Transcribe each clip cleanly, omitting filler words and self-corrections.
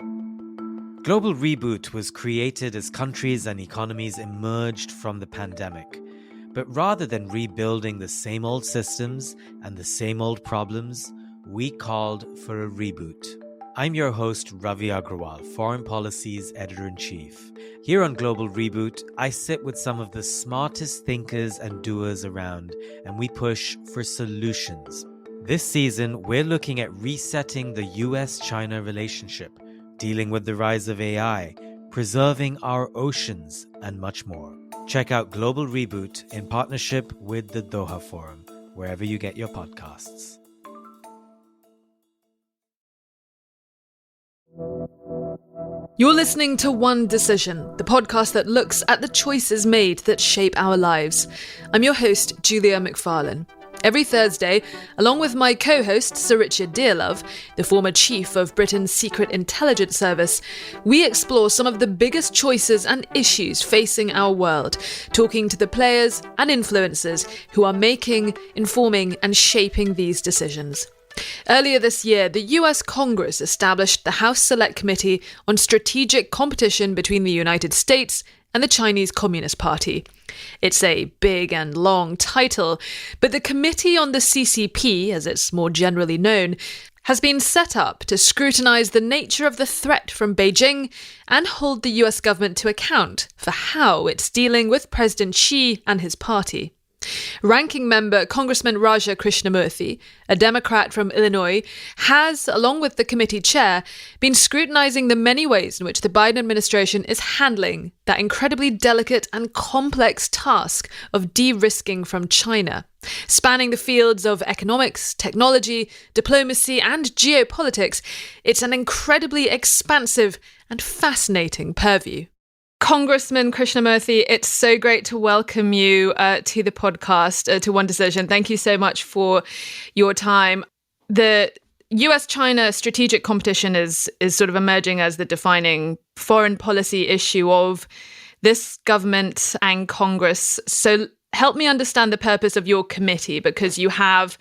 Global Reboot was created as countries and economies emerged from the pandemic. But rather than rebuilding the same old systems and the same old problems, we called for a reboot. I'm your host, Ravi Agrawal, Foreign Policy's Editor-in-Chief. Here on Global Reboot, I sit with some of the smartest thinkers and doers around, and we push for solutions. This season, we're looking at resetting the US-China relationship, dealing with the rise of AI, preserving our oceans, and much more. Check out Global Reboot in partnership with the Doha Forum, wherever you get your podcasts. You're listening to One Decision, the podcast that looks at the choices made that shape our lives. I'm your host, Julia McFarlane. Every Thursday, along with my co-host, Sir Richard Dearlove, the former chief of Britain's Secret Intelligence Service, we explore some of the biggest choices and issues facing our world, talking to the players and influencers who are making, informing, and shaping these decisions. Earlier this year, the US Congress established the House Select Committee on Strategic Competition between the United States and the Chinese Communist Party. It's a big and long title, but the Committee on the CCP, as it's more generally known, has been set up to scrutinise the nature of the threat from Beijing and hold the US government to account for how it's dealing with President Xi and his party. Ranking member Congressman Raja Krishnamoorthi, a Democrat from Illinois, has, along with the committee chair, been scrutinising the many ways in which the Biden administration is handling that incredibly delicate and complex task of de-risking from China. Spanning the fields of economics, technology, diplomacy, and geopolitics, it's an incredibly expansive and fascinating purview. Congressman Krishnamoorthi, it's so great to welcome you to the podcast, to One Decision. Thank you so much for your time. The US-China strategic competition is sort of emerging as the defining foreign policy issue of this government and Congress. So help me understand the purpose of your committee, because you have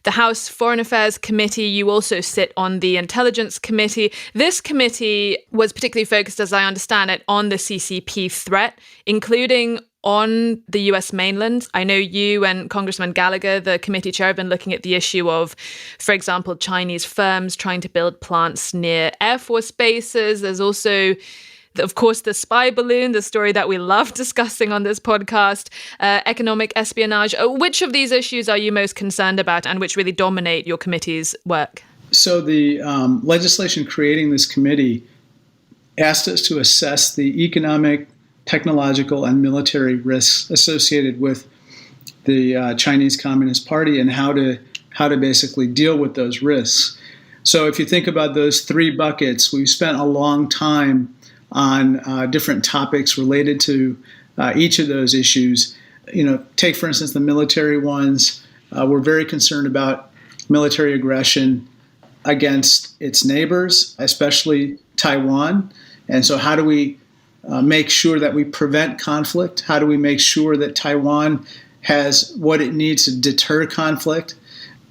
the House Foreign Affairs Committee. You also sit on the Intelligence Committee. This committee was particularly focused, as I understand it, on the CCP threat, including on the US mainland. I know you and Congressman Gallagher, the committee chair, have been looking at the issue of, for example, Chinese firms trying to build plants near Air Force bases. There's also, of course, the spy balloon, the story that we love discussing on this podcast, economic espionage. Which of these issues are you most concerned about and which really dominate your committee's work? So the legislation creating this committee asked us to assess the economic, technological, and military risks associated with the Chinese Communist Party and how to basically deal with those risks. So if you think about those three buckets, we've spent a long time on different topics related to each of those issues. Take, for instance, the military ones. We're very concerned about military aggression against its neighbors, especially Taiwan. And so how do we make sure that we prevent conflict? How do we make sure that Taiwan has what it needs to deter conflict?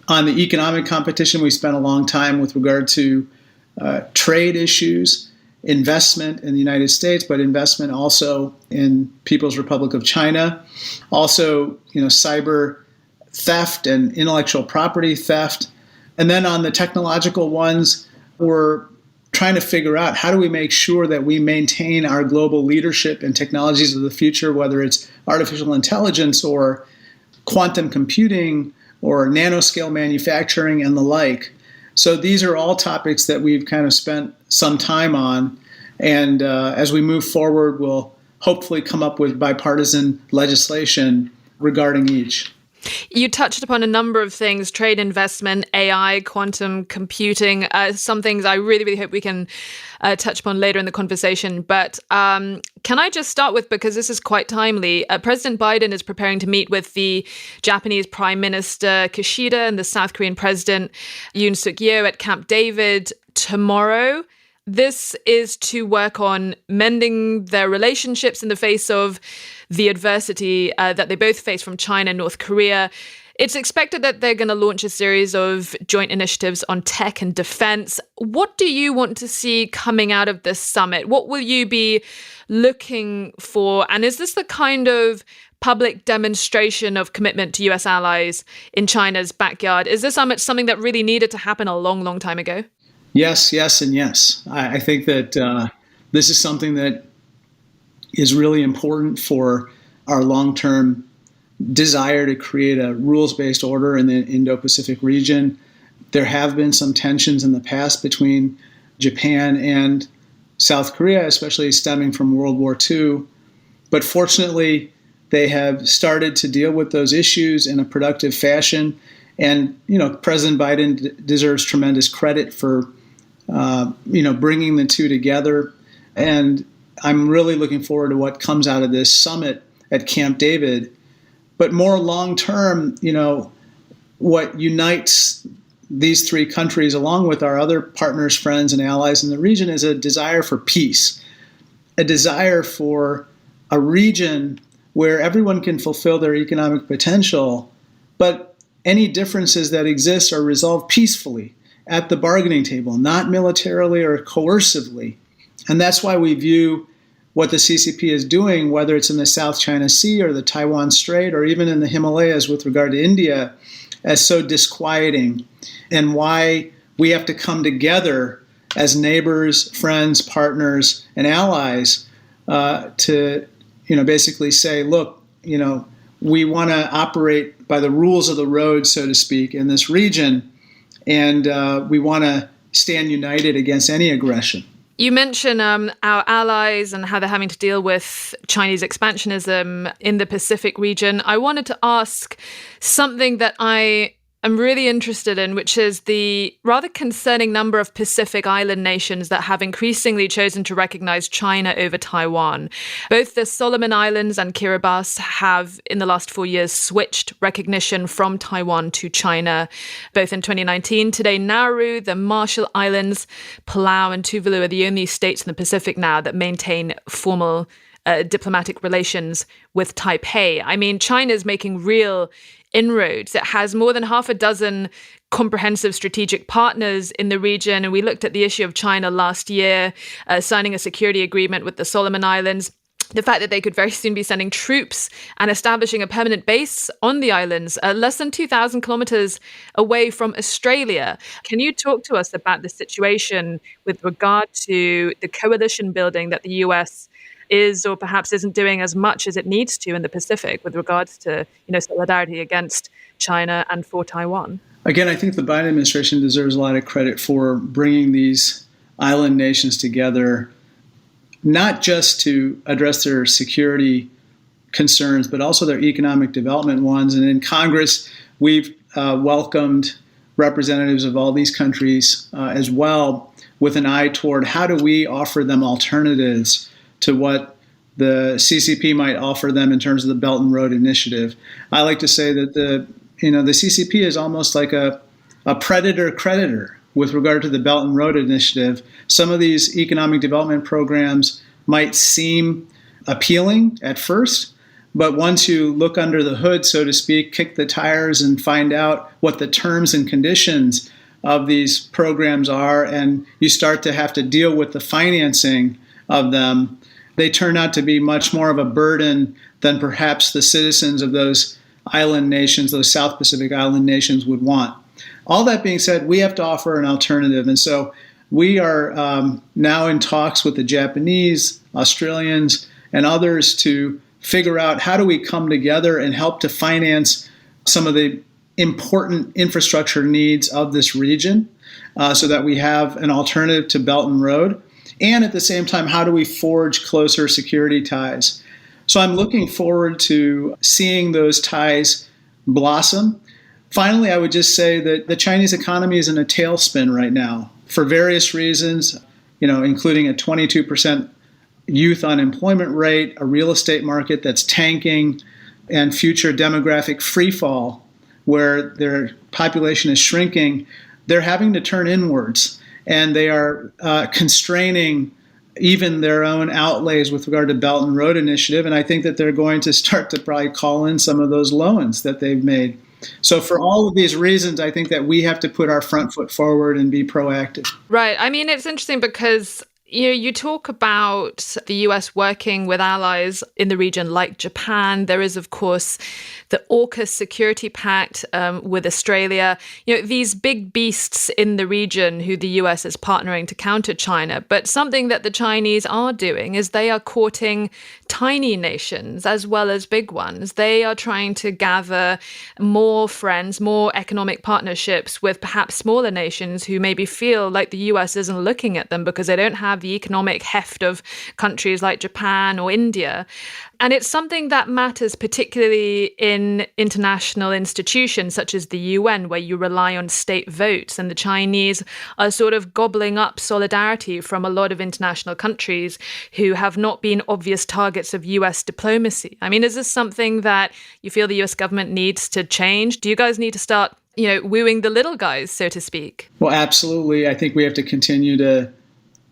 On the economic competition, we spent a long time with regard to trade issues, investment in the United States, but investment also in People's Republic of China. Also, cyber theft and intellectual property theft. And then on the technological ones, we're trying to figure out how do we make sure that we maintain our global leadership in technologies of the future, whether it's artificial intelligence or quantum computing or nanoscale manufacturing and the like. So these are all topics that we've kind of spent some time on. And as we move forward, we'll hopefully come up with bipartisan legislation regarding each. You touched upon a number of things: trade, investment, AI, quantum computing, some things I really, really hope we can touch upon later in the conversation. But can I just start with, because this is quite timely, President Biden is preparing to meet with the Japanese Prime Minister Kishida and the South Korean President Yoon Suk-yeol at Camp David tomorrow. This is to work on mending their relationships in the face of the adversity that they both face from China and North Korea. It's expected that they're going to launch a series of joint initiatives on tech and defense. What do you want to see coming out of this summit? What will you be looking for? And is this the kind of public demonstration of commitment to US allies in China's backyard? Is this summit something that really needed to happen a long, long time ago? Yes, yes, and yes. I think that this is something that is really important for our long-term desire to create a rules-based order in the Indo-Pacific region. There have been some tensions in the past between Japan and South Korea, especially stemming from World War II. But fortunately, they have started to deal with those issues in a productive fashion. And, President Biden deserves tremendous credit for, bringing the two together. And I'm really looking forward to what comes out of this summit at Camp David. But more long-term, what unites these three countries, along with our other partners, friends, and allies in the region, is a desire for peace, a desire for a region where everyone can fulfill their economic potential, but any differences that exist are resolved peacefully at the bargaining table, not militarily or coercively. And that's why we view what the CCP is doing, whether it's in the South China Sea or the Taiwan Strait or even in the Himalayas with regard to India, as so disquieting, and why we have to come together as neighbors, friends, partners, and allies to basically say, look, we want to operate by the rules of the road, so to speak, in this region, and we want to stand united against any aggression. You mentioned our allies and how they're having to deal with Chinese expansionism in the Pacific region. I wanted to ask something that I am really interested in, which is the rather concerning number of Pacific island nations that have increasingly chosen to recognize China over Taiwan. Both the Solomon Islands and Kiribati have, in the last 4 years, switched recognition from Taiwan to China, both in 2019. Today, Nauru, the Marshall Islands, Palau, and Tuvalu are the only states in the Pacific now that maintain formal diplomatic relations with Taipei. I mean, China is making real inroads. It has more than half a dozen comprehensive strategic partners in the region. And we looked at the issue of China last year, signing a security agreement with the Solomon Islands. The fact that they could very soon be sending troops and establishing a permanent base on the islands, less than 2,000 kilometers away from Australia. Can you talk to us about the situation with regard to the coalition building that the US is or perhaps isn't doing as much as it needs to in the Pacific with regards to solidarity against China and for Taiwan? Again, I think the Biden administration deserves a lot of credit for bringing these island nations together, not just to address their security concerns, but also their economic development ones. And in Congress, we've welcomed representatives of all these countries as well, with an eye toward how do we offer them alternatives to what the CCP might offer them in terms of the Belt and Road Initiative. I like to say that the CCP is almost like a predator-creditor with regard to the Belt and Road Initiative. Some of these economic development programs might seem appealing at first, but once you look under the hood, so to speak, kick the tires and find out what the terms and conditions of these programs are, and you start to have to deal with the financing of them, they turn out to be much more of a burden than perhaps the citizens of those island nations, those South Pacific island nations, would want. All that being said, we have to offer an alternative. And so we are now in talks with the Japanese, Australians, and others to figure out how do we come together and help to finance some of the important infrastructure needs of this region so that we have an alternative to Belt and Road. And at the same time, how do we forge closer security ties? So I'm looking forward to seeing those ties blossom. Finally, I would just say that the Chinese economy is in a tailspin right now for various reasons, including a 22% youth unemployment rate, a real estate market that's tanking, and future demographic freefall where their population is shrinking. They're having to turn inwards, and they are constraining even their own outlays with regard to Belt and Road Initiative. And I think that they're going to start to probably call in some of those loans that they've made. So for all of these reasons, I think that we have to put our front foot forward and be proactive. Right. I mean, it's interesting because you talk about the US working with allies in the region like Japan. There is, of course, the AUKUS Security Pact with Australia. These big beasts in the region who the US is partnering to counter China. But something that the Chinese are doing is they are courting tiny nations as well as big ones. They are trying to gather more friends, more economic partnerships with perhaps smaller nations who maybe feel like the US isn't looking at them because they don't have the economic heft of countries like Japan or India. And it's something that matters particularly in international institutions such as the UN, where you rely on state votes. And the Chinese are sort of gobbling up solidarity from a lot of international countries who have not been obvious targets of US diplomacy. I mean, is this something that you feel the US government needs to change? Do you guys need to start, wooing the little guys, so to speak? Well, absolutely. I think we have to continue to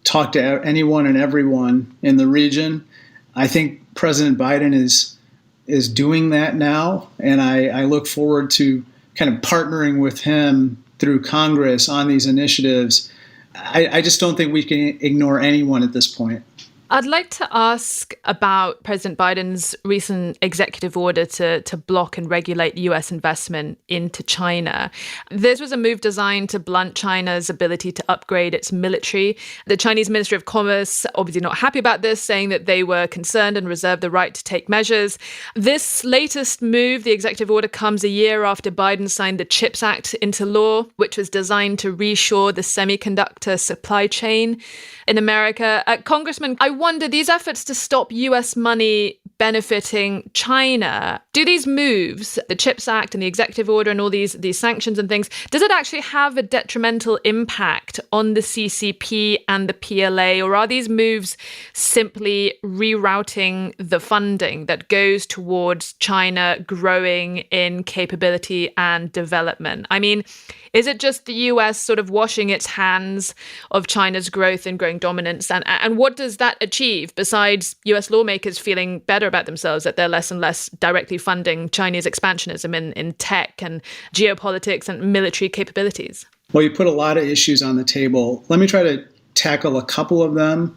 talk to anyone and everyone in the region. I think President Biden is doing that now, and I look forward to kind of partnering with him through Congress on these initiatives. I just don't think we can ignore anyone at this point. I'd like to ask about President Biden's recent executive order to block and regulate US investment into China. This was a move designed to blunt China's ability to upgrade its military. The Chinese Ministry of Commerce obviously not happy about this, saying that they were concerned and reserved the right to take measures. This latest move, the executive order, comes a year after Biden signed the CHIPS Act into law, which was designed to reshore the semiconductor supply chain in America. Congressman, I wonder, these efforts to stop US money benefiting China, do these moves, the CHIPS Act and the executive order and all these sanctions and things, does it actually have a detrimental impact on the CCP and the PLA, or are these moves simply rerouting the funding that goes towards China growing in capability and development? I mean, is it just the US sort of washing its hands of China's growth and growing dominance? And what does that achieve besides US lawmakers feeling better about themselves that they're less and less directly funding Chinese expansionism in tech and geopolitics and military capabilities? Well, you put a lot of issues on the table. Let me try to tackle a couple of them.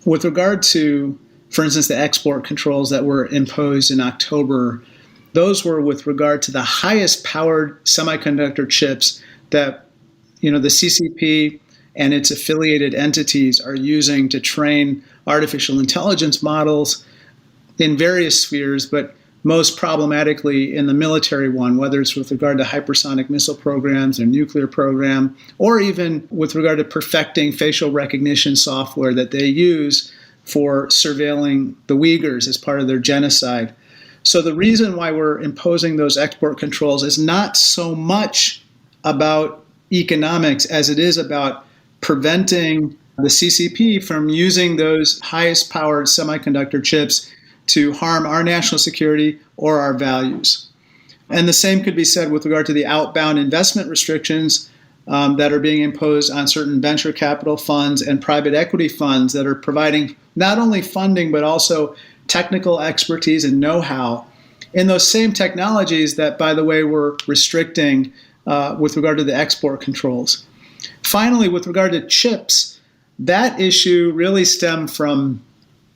With regard to, for instance, the export controls that were imposed in October, those were with regard to the highest powered semiconductor chips that the CCP and its affiliated entities are using to train artificial intelligence models in various spheres, but most problematically in the military one, whether it's with regard to hypersonic missile programs or nuclear program, or even with regard to perfecting facial recognition software that they use for surveilling the Uyghurs as part of their genocide. So the reason why we're imposing those export controls is not so much about economics as it is about preventing the CCP from using those highest powered semiconductor chips to harm our national security or our values. And the same could be said with regard to the outbound investment restrictions that are being imposed on certain venture capital funds and private equity funds that are providing not only funding but also technical expertise and know-how in those same technologies that, by the way, we're restricting with regard to the export controls. Finally, with regard to chips, that issue really stemmed from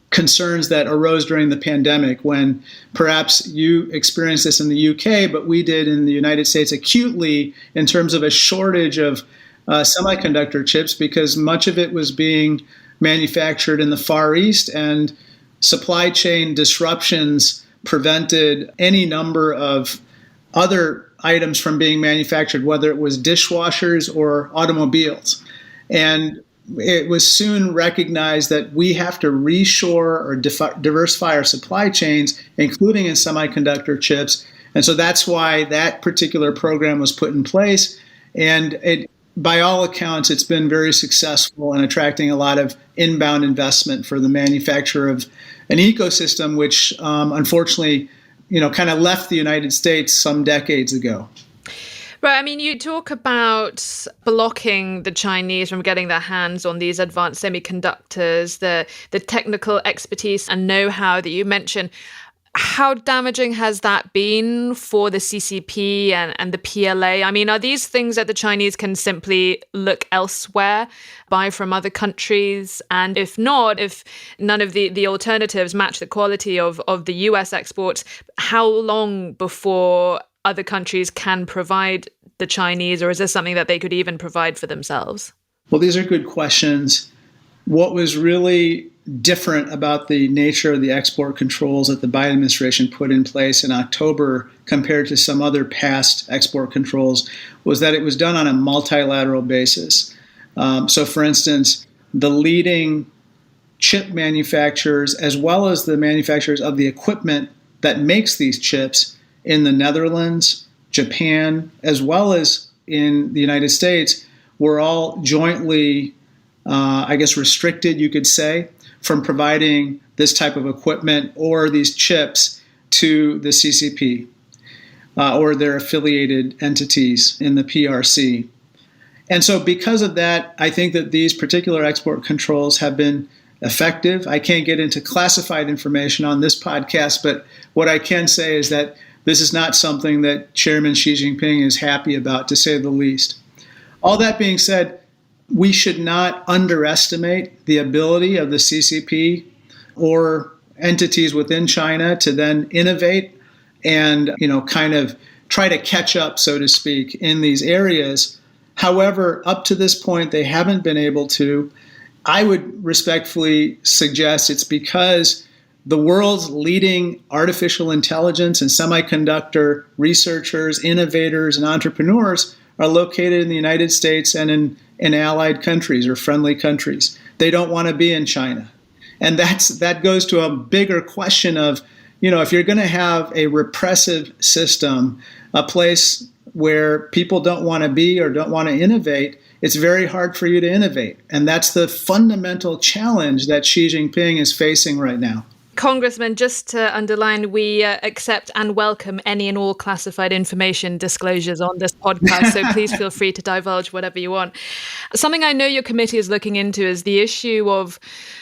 concerns that arose during the pandemic when perhaps you experienced this in the UK, but we did in the United States acutely in terms of a shortage of semiconductor chips because much of it was being manufactured in the Far East and supply chain disruptions prevented any number of other items from being manufactured, whether it was dishwashers or automobiles. And it was soon recognized that we have to reshore or diversify our supply chains, including in semiconductor chips. And so that's why that particular program was put in place. And it, by all accounts, it's been very successful in attracting a lot of inbound investment for the manufacture of an ecosystem, which unfortunately, kind of left the United States some decades ago. Right. I mean, you talk about blocking the Chinese from getting their hands on these advanced semiconductors, the technical expertise and know-how that you mentioned. How damaging has that been for the CCP and the PLA? I mean, are these things that the Chinese can simply look elsewhere, buy from other countries? And if not, if none of the alternatives match the quality of the US exports, how long before other countries can provide the Chinese, or is this something that they could even provide for themselves? Well, these are good questions. What was really different about the nature of the export controls that the Biden administration put in place in October compared to some other past export controls was that it was done on a multilateral basis. So, for instance, the leading chip manufacturers, as well as the manufacturers of the equipment that makes these chips in the Netherlands, Japan, as well as in the United States, were all jointly, restricted, you could say, from providing this type of equipment or these chips to the CCP or their affiliated entities in the PRC. And so because of that, I think that these particular export controls have been effective. I can't get into classified information on this podcast, but what I can say is that this is not something that Chairman Xi Jinping is happy about, to say the least. All that being said, we should not underestimate the ability of the CCP or entities within China to then innovate and, kind of try to catch up, so to speak, in these areas. However, up to this point, they haven't been able to. I would respectfully suggest it's because the world's leading artificial intelligence and semiconductor researchers, innovators, and entrepreneurs are located in the United States and in allied countries or friendly countries. They don't want to be in China. And that goes to a bigger question of, if you're going to have a repressive system, a place where people don't want to be or don't want to innovate, it's very hard for you to innovate. And that's the fundamental challenge that Xi Jinping is facing right now. Congressman, just to underline, we accept and welcome any and all classified information disclosures on this podcast, so please feel free to divulge whatever you want. Something I know your committee is looking into is the issue of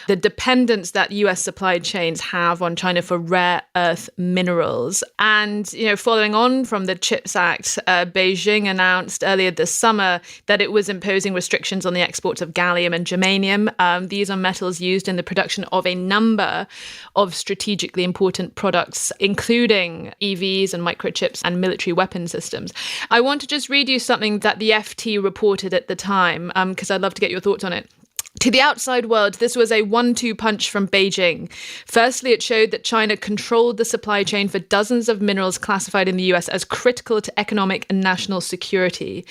the dependence that US supply chains have on China for rare earth minerals. And, following on from the CHIPS Act, Beijing announced earlier this summer that it was imposing restrictions on the exports of gallium and germanium. These are metals used in the production of a number of strategically important products, including EVs and microchips and military weapon systems. I want to just read you something that the FT reported at the time, because I'd love to get your thoughts on it. To the outside world, this was a 1-2 punch from Beijing. Firstly, it showed that China controlled the supply chain for dozens of minerals classified in the US as critical to economic and national security.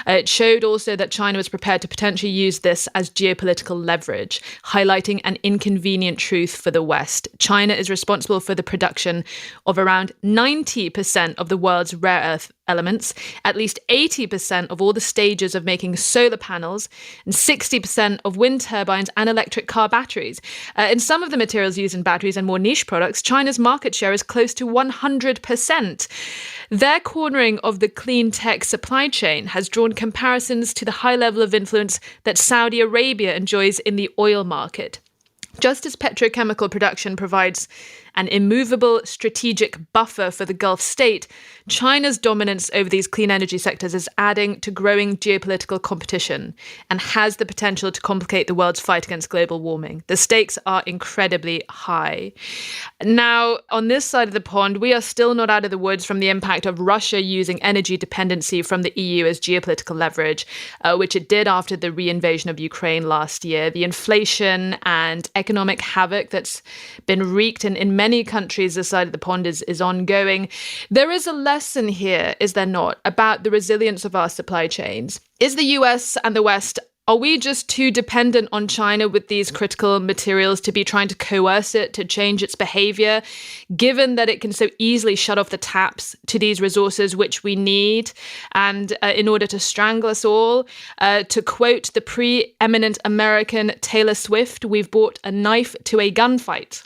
It showed also that China was prepared to potentially use this as geopolitical leverage, highlighting an inconvenient truth for the West. China is responsible for the production of around 90% of the world's rare earth elements, at least 80% of all the stages of making solar panels, and 60% of wind turbines and electric car batteries. In some of the materials used in batteries and more niche products, China's market share is close to 100%. Their cornering of the clean tech supply chain has drawn comparisons to the high level of influence that Saudi Arabia enjoys in the oil market. Just as petrochemical production provides an immovable strategic buffer for the Gulf state, China's dominance over these clean energy sectors is adding to growing geopolitical competition and has the potential to complicate the world's fight against global warming. The stakes are incredibly high. Now, on this side of the pond, we are still not out of the woods from the impact of Russia using energy dependency from the EU as geopolitical leverage, which it did after the reinvasion of Ukraine last year. The inflation and economic havoc that's been wreaked in many countries this side of the pond is ongoing. There is a lesson here, is there not, about the resilience of our supply chains? Is the US and the West, are we just too dependent on China with these critical materials to be trying to coerce it to change its behavior, given that it can so easily shut off the taps to these resources which we need, and in order to strangle us all? To quote the preeminent American Taylor Swift, we've brought a knife to a gunfight.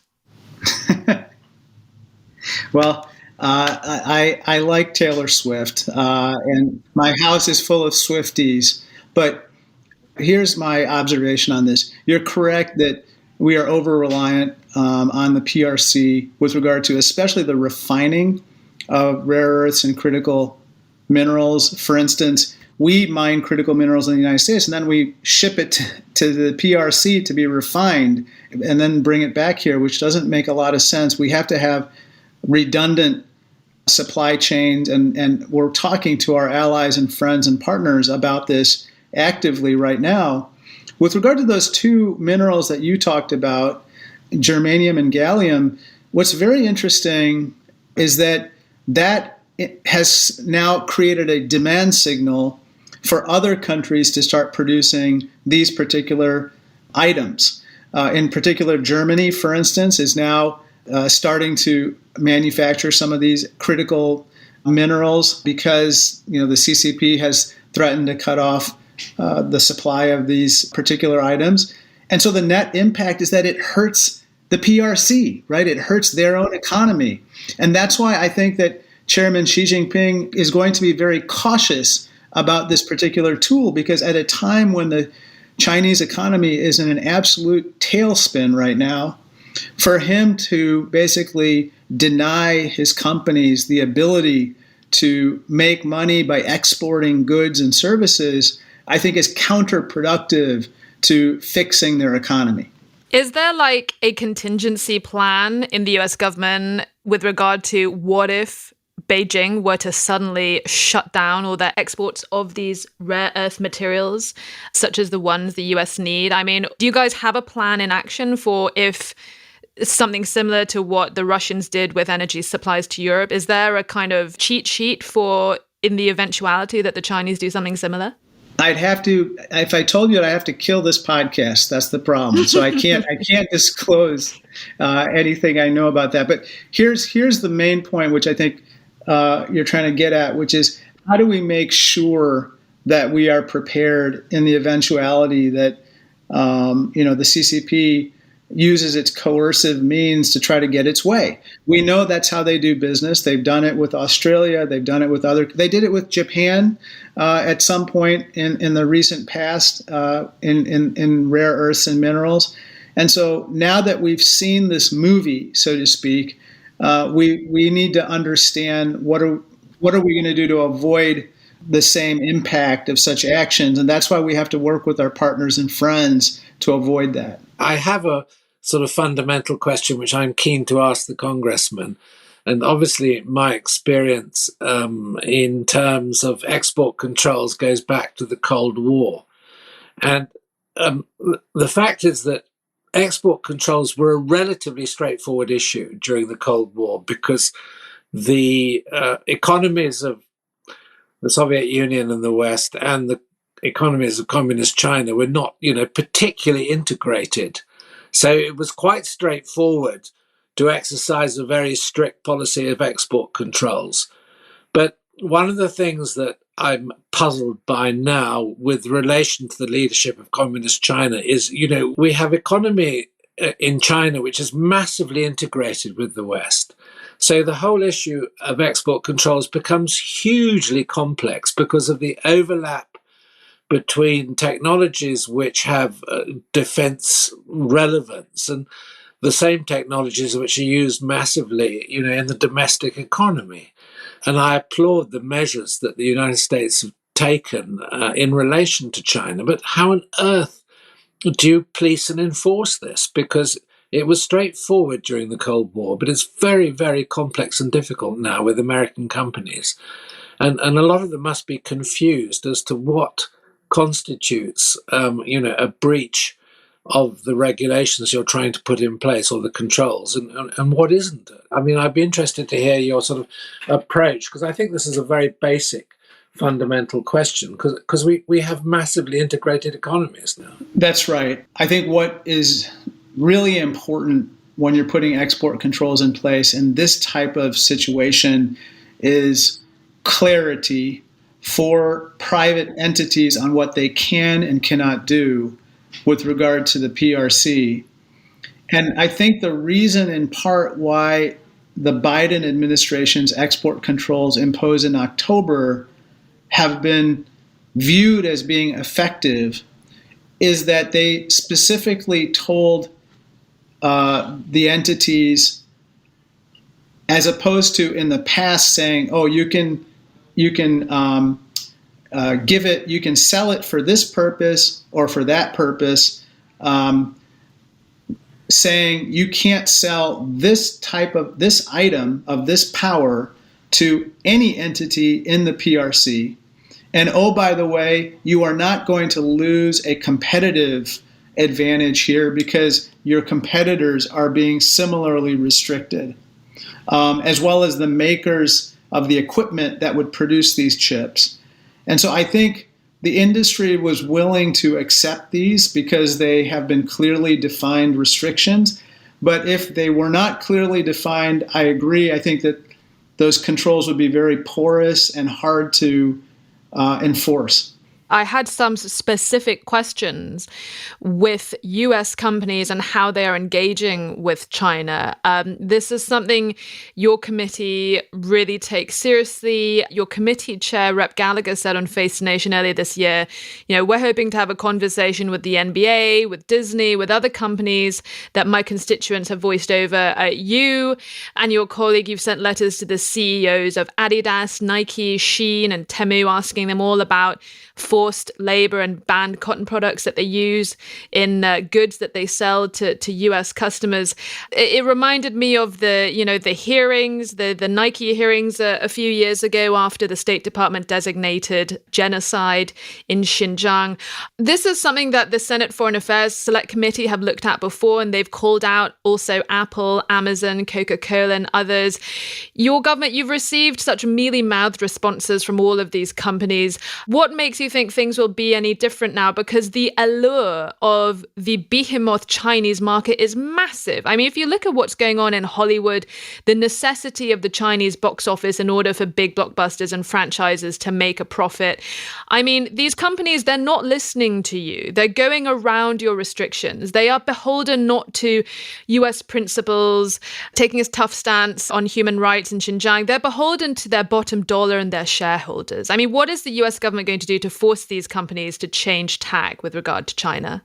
Well, I like Taylor Swift, and my house is full of Swifties. But here's my observation on this. You're correct that we are over-reliant on the PRC with regard to especially the refining of rare earths and critical minerals. For instance, we mine critical minerals in the United States, and then we ship it to the PRC to be refined and then bring it back here, which doesn't make a lot of sense. We have to have redundant supply chains, and we're talking to our allies and friends and partners about this actively right now. With regard to those two minerals that you talked about, germanium and gallium, what's very interesting is that has now created a demand signal for other countries to start producing these particular items. In particular, Germany, for instance, is now starting to manufacture some of these critical minerals because the CCP has threatened to cut off the supply of these particular items. And so the net impact is that it hurts the PRC, right? It hurts their own economy. And that's why I think that Chairman Xi Jinping is going to be very cautious about this particular tool, because at a time when the Chinese economy is in an absolute tailspin right now, for him to basically deny his companies the ability to make money by exporting goods and services, I think is counterproductive to fixing their economy. Is there like a contingency plan in the US government with regard to what if Beijing were to suddenly shut down all their exports of these rare earth materials, such as the ones the US need? I mean, do you guys have a plan in action for if something similar to what the Russians did with energy supplies to Europe? Is there a kind of cheat sheet for in the eventuality that the Chinese do something similar? I'd have to, if I told you, I'd have to kill this podcast. That's the problem. So I can't disclose anything I know about that. But here's the main point, which I think you're trying to get at, which is how do we make sure that we are prepared in the eventuality that the CCP uses its coercive means to try to get its way. We know that's how they do business. They've done it with Australia. They've done it with they did it with Japan at some point in the recent past in rare earths and minerals. And so now that we've seen this movie, so to speak, we need to understand what are we going to do to avoid the same impact of such actions. And that's why we have to work with our partners and friends to avoid that. I have a sort of fundamental question which I'm keen to ask the Congressman. And obviously my experience in terms of export controls goes back to the Cold War. And the fact is that export controls were a relatively straightforward issue during the Cold War because the economies of the Soviet Union and the West and the economies of communist China were not, particularly integrated. So it was quite straightforward to exercise a very strict policy of export controls. But one of the things that I'm puzzled by now with relation to the leadership of communist China is, we have economy in China which is massively integrated with the West. So the whole issue of export controls becomes hugely complex because of the overlap between technologies which have defense relevance and the same technologies which are used massively, in the domestic economy. And I applaud the measures that the United States have taken in relation to China. But how on earth do you police and enforce this? Because it was straightforward during the Cold War, but it's very, very complex and difficult now with American companies. And a lot of them must be confused as to what constitutes, a breach of the regulations you're trying to put in place or the controls and what isn't it? I mean, I'd be interested to hear your sort of approach because I think this is a very basic fundamental question because we have massively integrated economies now. That's right. I think what is really important when you're putting export controls in place in this type of situation is clarity for private entities on what they can and cannot do with regard to the PRC. And I think the reason in part why the Biden administration's export controls imposed in October have been viewed as being effective is that they specifically told the entities, as opposed to in the past saying, "Oh, you can give it, you can sell it for this purpose or for that purpose," saying you can't sell this item of this power to any entity in the PRC. And oh, by the way, you are not going to lose a competitive advantage here because your competitors are being similarly restricted, as well as the makers of the equipment that would produce these chips. And so I think the industry was willing to accept these because they have been clearly defined restrictions. But if they were not clearly defined, I agree. I think that those controls would be very porous and hard to enforce. I had some specific questions with US companies and how they are engaging with China. This is something your committee really takes seriously. Your committee chair, Rep. Gallagher, said on Face the Nation earlier this year, we're hoping to have a conversation with the NBA, with Disney, with other companies that my constituents have voiced over. You and your colleague, you've sent letters to the CEOs of Adidas, Nike, Shein, and Temu, asking them all about forced labor and banned cotton products that they use in goods that they sell to US customers. It reminded me of the hearings, the Nike hearings a few years ago after the State Department designated genocide in Xinjiang. This is something that the Senate Foreign Affairs Select Committee have looked at before, and they've called out also Apple, Amazon, Coca-Cola, and others. Your government, you've received such mealy-mouthed responses from all of these companies. What makes you think things will be any different now? Because the allure of the behemoth Chinese market is massive. I mean, if you look at what's going on in Hollywood, the necessity of the Chinese box office in order for big blockbusters and franchises to make a profit. I mean, these companies, they're not listening to you. They're going around your restrictions. They are beholden not to US principles, taking a tough stance on human rights in Xinjiang. They're beholden to their bottom dollar and their shareholders. I mean, what is the US government going to do to force these companies to change tack with regard to China?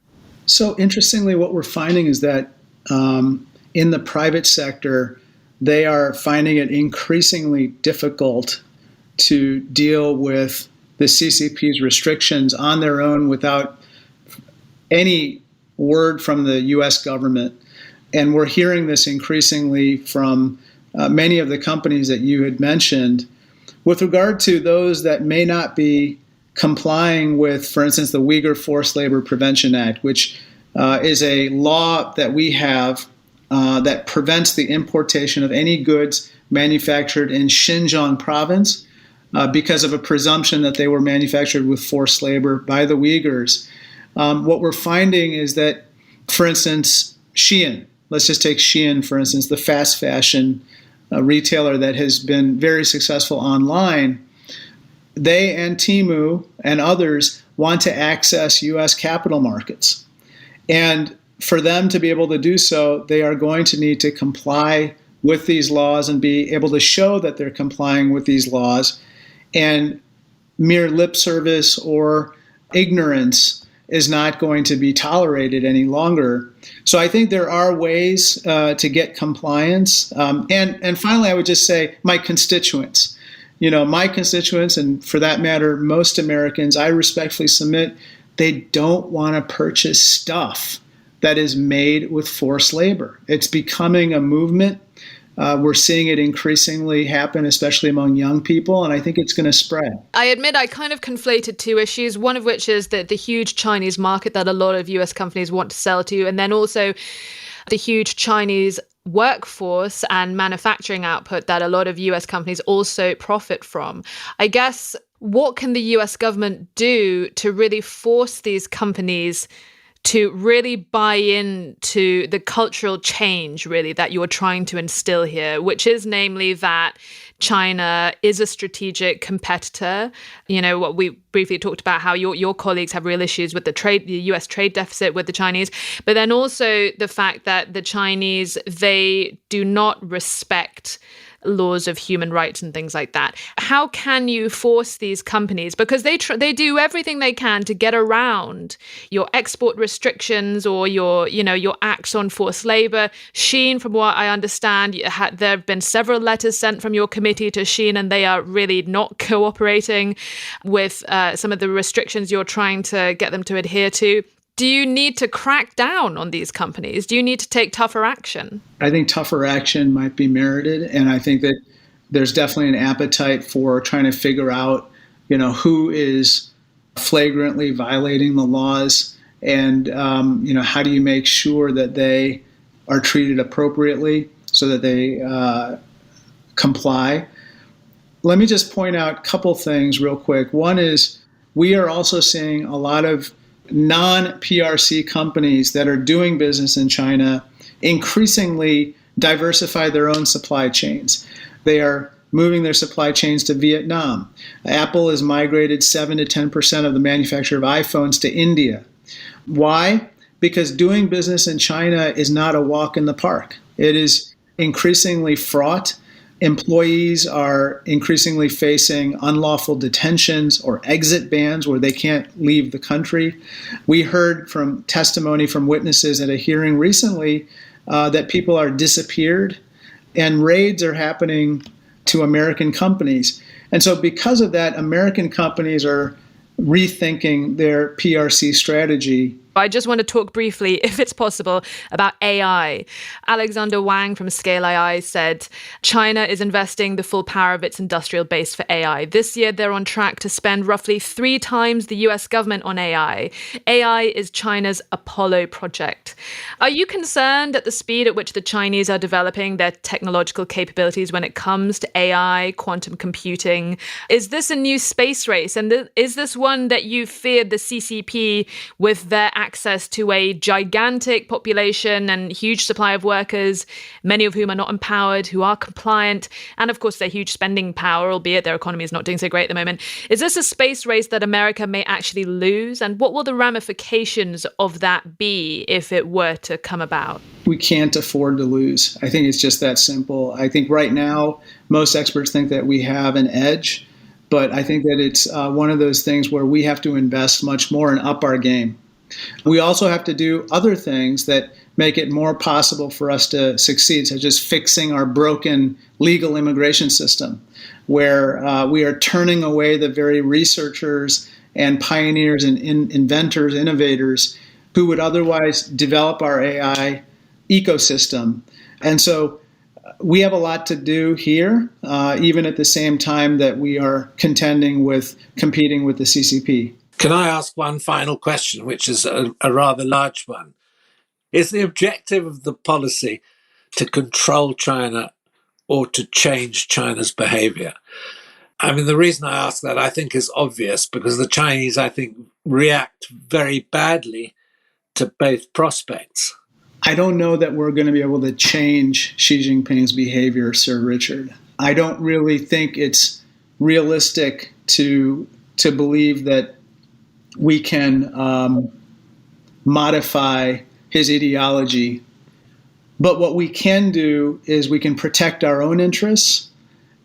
So interestingly, what we're finding is that in the private sector, they are finding it increasingly difficult to deal with the CCP's restrictions on their own without any word from the US government. And we're hearing this increasingly from many of the companies that you had mentioned. With regard to those that may not be complying with, for instance, the Uyghur Forced Labor Prevention Act, which is a law that we have that prevents the importation of any goods manufactured in Xinjiang province because of a presumption that they were manufactured with forced labor by the Uyghurs. What we're finding is that, for instance, Shein, let's just take Shein, for instance, the fast fashion retailer that has been very successful online. They and Temu and others want to access U.S. capital markets. And for them to be able to do so, they are going to need to comply with these laws and be able to show that they're complying with these laws. And mere lip service or ignorance is not going to be tolerated any longer. So I think there are ways to get compliance. And finally, I would just say my constituents. My constituents, and for that matter, most Americans, I respectfully submit, they don't want to purchase stuff that is made with forced labor. It's becoming a movement. We're seeing it increasingly happen, especially among young people, and I think it's going to spread. I admit I kind of conflated two issues, one of which is the huge Chinese market that a lot of US companies want to sell to, and then also the huge Chinese workforce and manufacturing output that a lot of US companies also profit from. I guess, what can the US government do to really force these companies to really buy into the cultural change, really, that you're trying to instill here, which is namely that China is a strategic competitor. What we briefly talked about, how your colleagues have real issues with the US trade deficit with the Chinese, but then also the fact that the Chinese, they do not respect laws of human rights and things like that. How can you force these companies, because they do everything they can to get around your export restrictions or your acts on forced labor. Xi, from what I understand, there have been several letters sent from your committee to Xi, and they are really not cooperating with some of the restrictions you're trying to get them to adhere to. Do you need to crack down on these companies? Do you need to take tougher action? I think tougher action might be merited, and I think that there's definitely an appetite for trying to figure out, who is flagrantly violating the laws, and how do you make sure that they are treated appropriately so that they comply. Let me just point out a couple things real quick. One is we are also seeing a lot of non-PRC companies that are doing business in China increasingly diversify their own supply chains. They are moving their supply chains to Vietnam. Apple has migrated 7 to 10% of the manufacture of iPhones to India. Why? Because doing business in China is not a walk in the park. It is increasingly fraught. Employees are increasingly facing unlawful detentions or exit bans where they can't leave the country. We heard from testimony from witnesses at a hearing recently that people are disappeared, and raids are happening to American companies. And so because of that, American companies are rethinking their PRC strategy. I just want to talk briefly, if it's possible, about AI. Alexander Wang from Scale AI said China is investing the full power of its industrial base for AI. This year, they're on track to spend roughly 3 times the US government on AI. AI is China's Apollo project. Are you concerned at the speed at which the Chinese are developing their technological capabilities when it comes to AI, quantum computing? Is this a new space race? And is this one that you feared the CCP, with their access to a gigantic population and huge supply of workers, many of whom are not empowered, who are compliant, and of course their huge spending power, albeit their economy is not doing so great at the moment. Is this a space race that America may actually lose? And what will the ramifications of that be if it were to come about? We can't afford to lose. I think it's just that simple. I think right now, most experts think that we have an edge, but I think that it's one of those things where we have to invest much more and up our game. We also have to do other things that make it more possible for us to succeed, such as fixing our broken legal immigration system, where we are turning away the very researchers and pioneers and inventors, innovators, who would otherwise develop our AI ecosystem. And so we have a lot to do here, even at the same time that we are competing with the CCP. Can I ask one final question, which is a rather large one? Is the objective of the policy to control China or to change China's behavior? I mean, the reason I ask that, I think, is obvious, because the Chinese, I think, react very badly to both prospects. I don't know that we're going to be able to change Xi Jinping's behavior, Sir Richard. I don't really think it's realistic to believe that we can modify his ideology. But what we can do is we can protect our own interests,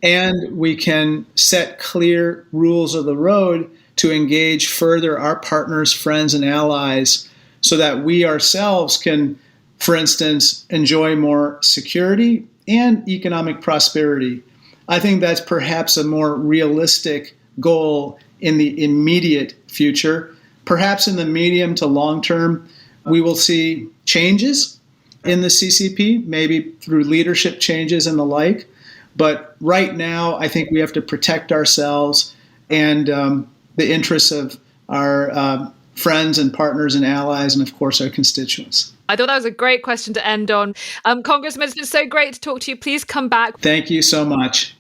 and we can set clear rules of the road to engage further our partners, friends, and allies, so that we ourselves can, for instance, enjoy more security and economic prosperity. I think that's perhaps a more realistic goal in the immediate future. Perhaps in the medium to long term, we will see changes in the CCP, maybe through leadership changes and the like. But right now, I think we have to protect ourselves and the interests of our friends and partners and allies, and of course, our constituents. I thought that was a great question to end on. Congressman, it's been so great to talk to you. Please come back. Thank you so much.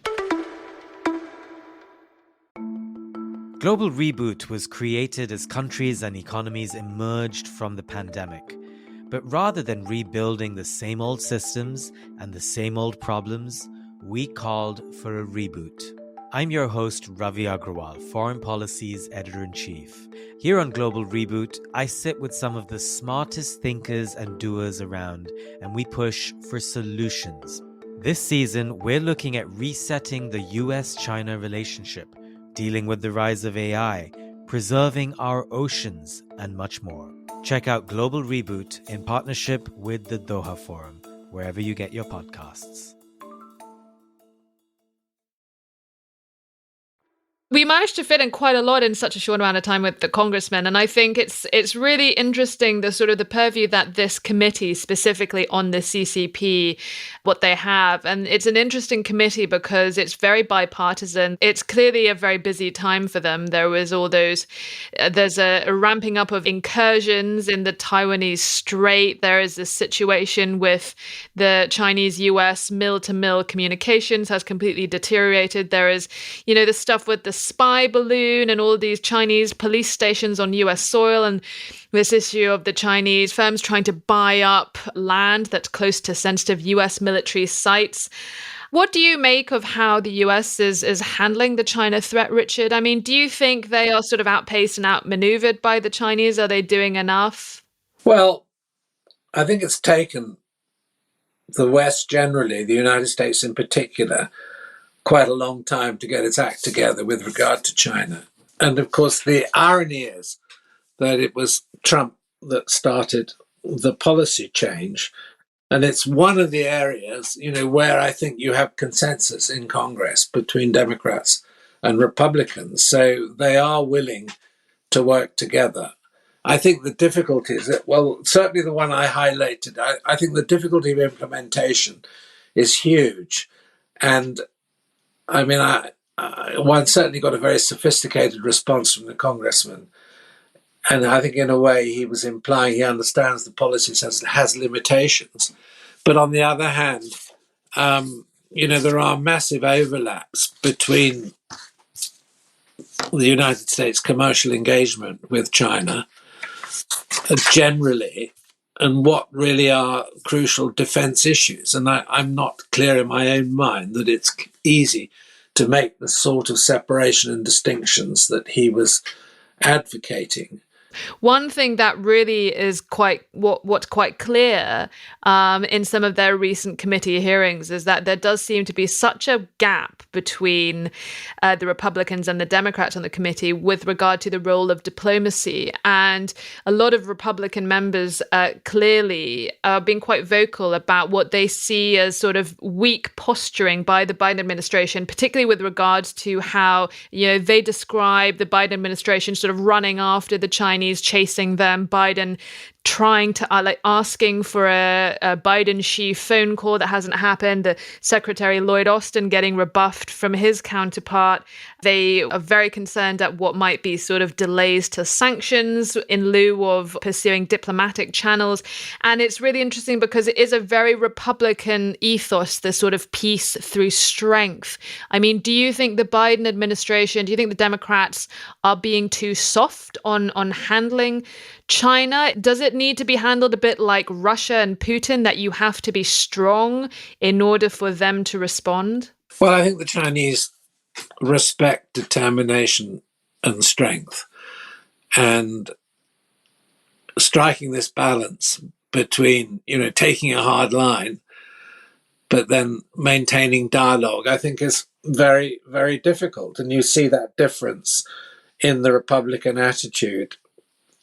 Global Reboot was created as countries and economies emerged from the pandemic. But rather than rebuilding the same old systems and the same old problems, we called for a reboot. I'm your host, Ravi Agrawal, Foreign Policy's Editor-in-Chief. Here on Global Reboot, I sit with some of the smartest thinkers and doers around, and we push for solutions. This season, we're looking at resetting the US-China relationship, dealing with the rise of AI, preserving our oceans, and much more. Check out Global Reboot in partnership with the Doha Forum, wherever you get your podcasts. We managed to fit in quite a lot in such a short amount of time with the congressman, and I think it's really interesting the sort of the purview that this committee, specifically on the CCP, what they have. And it's an interesting committee because it's very bipartisan. It's clearly a very busy time for them. There was all those, there's a ramping up of incursions in the Taiwanese Strait. There is this situation with the Chinese-US mill-to-mill communications has completely deteriorated. There is, the stuff with the spy balloon and all these Chinese police stations on US soil, and this issue of the Chinese firms trying to buy up land that's close to sensitive US military sites. What do you make of how the US is handling the China threat, Richard? I mean, do you think they are sort of outpaced and outmaneuvered by the Chinese? Are they doing enough? Well, I think it's taken the West generally, the United States in particular, quite a long time to get its act together with regard to China. And of course, the irony is that it was Trump that started the policy change. And it's one of the areas, where I think you have consensus in Congress between Democrats and Republicans. So they are willing to work together. I think the difficulty is that, well, certainly the one I highlighted, I think the difficulty of implementation is huge. And I mean, one certainly got a very sophisticated response from the congressman. And I think in a way he was implying he understands the policy has limitations. But on the other hand, there are massive overlaps between the United States commercial engagement with China generally and what really are crucial defense issues. And I'm not clear in my own mind that it's easy to make the sort of separation and distinctions that he was advocating. One thing that really is what's quite clear in some of their recent committee hearings is that there does seem to be such a gap between the Republicans and the Democrats on the committee with regard to the role of diplomacy. And a lot of Republican members clearly are being quite vocal about what they see as sort of weak posturing by the Biden administration, particularly with regards to how they describe the Biden administration sort of running after the Chinese, chasing them, Biden trying to asking for a Biden-Xi phone call that hasn't happened, the Secretary Lloyd Austin getting rebuffed from his counterpart. They are very concerned at what might be sort of delays to sanctions in lieu of pursuing diplomatic channels. And it's really interesting because it is a very Republican ethos, this sort of peace through strength. I mean, do you think the Biden administration, do you think the Democrats are being too soft on handling China? Does it need to be handled a bit like Russia and Putin, that you have to be strong in order for them to respond? Well, I think the Chinese respect determination and strength, and striking this balance between, taking a hard line, but then maintaining dialogue, I think is very, very difficult. And you see that difference in the Republican attitude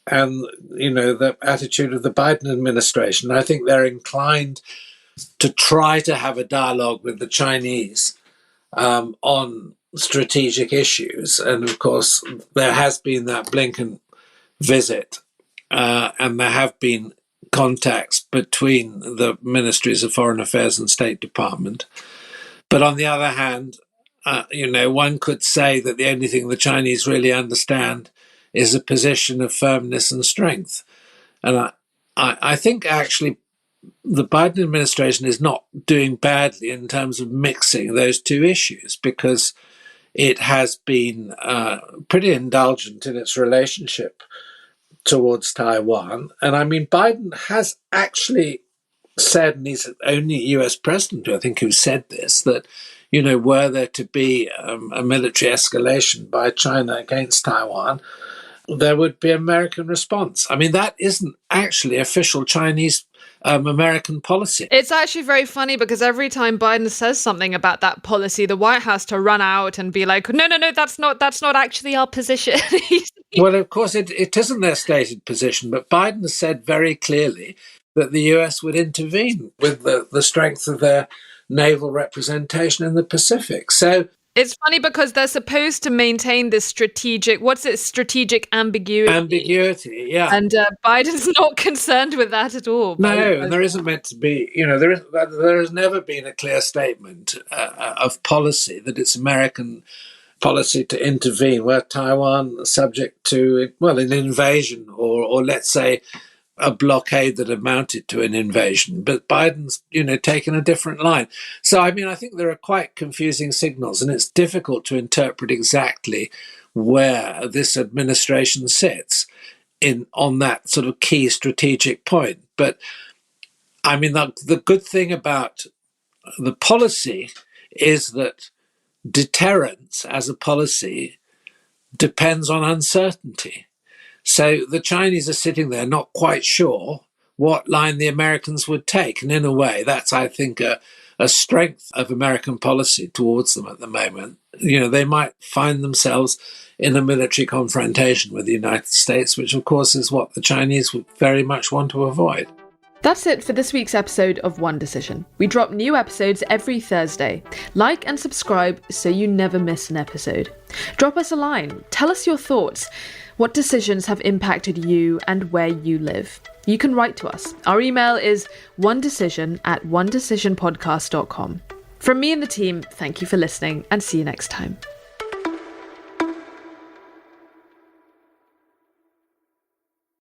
and, the attitude of the Biden administration. I think they're inclined to try to have a dialogue with the Chinese on strategic issues. And of course, there has been that Blinken visit, and there have been contacts between the Ministries of Foreign Affairs and State Department. But on the other hand, one could say that the only thing the Chinese really understand is a position of firmness and strength. And I think actually the Biden administration is not doing badly in terms of mixing those two issues, because it has been pretty indulgent in its relationship towards Taiwan. And I mean, Biden has actually said, and he's the only US president, I think, who said this, that, were there to be a military escalation by China against Taiwan, there would be an American response. I mean, that isn't actually official Chinese American policy. It's actually very funny because every time Biden says something about that policy, the White House to run out and be like, no, that's not actually our position. Well, of course, it isn't their stated position, but Biden has said very clearly that the US would intervene with the strength of their naval representation in the Pacific. So it's funny because they're supposed to maintain this strategic ambiguity. Ambiguity, yeah. And Biden's not concerned with that at all. No, and there isn't meant to be, there has never been a clear statement of policy that it's American policy to intervene where Taiwan is subject to, an invasion or let's say a blockade that amounted to an invasion. But Biden's, taken a different line. So, I think there are quite confusing signals, and it's difficult to interpret exactly where this administration sits on that sort of key strategic point. But, the good thing about the policy is that deterrence as a policy depends on uncertainty. So the Chinese are sitting there not quite sure what line the Americans would take. And in a way, that's, I think, a strength of American policy towards them at the moment. They might find themselves in a military confrontation with the United States, which, of course, is what the Chinese would very much want to avoid. That's it for this week's episode of One Decision. We drop new episodes every Thursday. Like and subscribe so you never miss an episode. Drop us a line. Tell us your thoughts. What decisions have impacted you and where you live? You can write to us. Our email is onedecision@onedecisionpodcast.com. From me and the team, thank you for listening and see you next time.